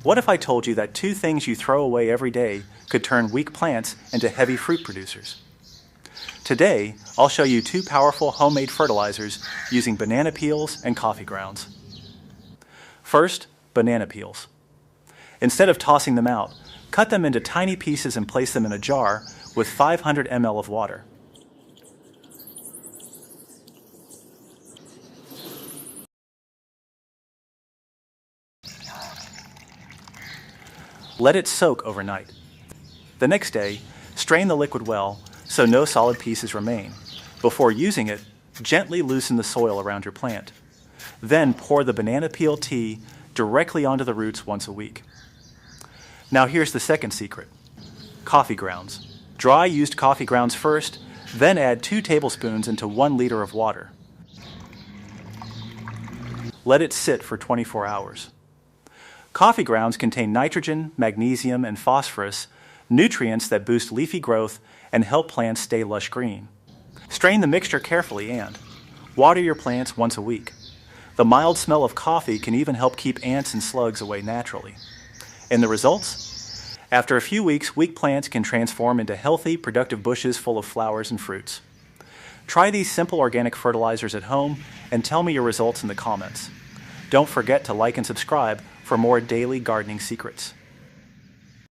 What if I told you that 2 things you throw away every day could turn weak plants into heavy fruit producers? Today, I'll show you 2 powerful homemade fertilizers using banana peels and coffee grounds. First, banana peels. Instead of tossing them out, cut them into tiny pieces and place them in a jar with 500 ml of water. Let it soak overnight. The next day, strain the liquid well so no solid pieces remain. Before using it, gently loosen the soil around your plant. Then pour the banana peel tea directly onto the roots once a week. Now here's the second secret. Coffee grounds. Dry used coffee grounds first, then add 2 tablespoons into 1 liter of water. Let it sit for 24 hours. Coffee grounds contain nitrogen, magnesium, and phosphorus, nutrients that boost leafy growth and help plants stay lush green. Strain the mixture carefully and water your plants once a week. The mild smell of coffee can even help keep ants and slugs away naturally. And the results? After a few weeks, weak plants can transform into healthy, productive bushes full of flowers and fruits. Try these simple organic fertilizers at home and tell me your results in the comments. Don't forget to like and subscribe for more daily gardening secrets.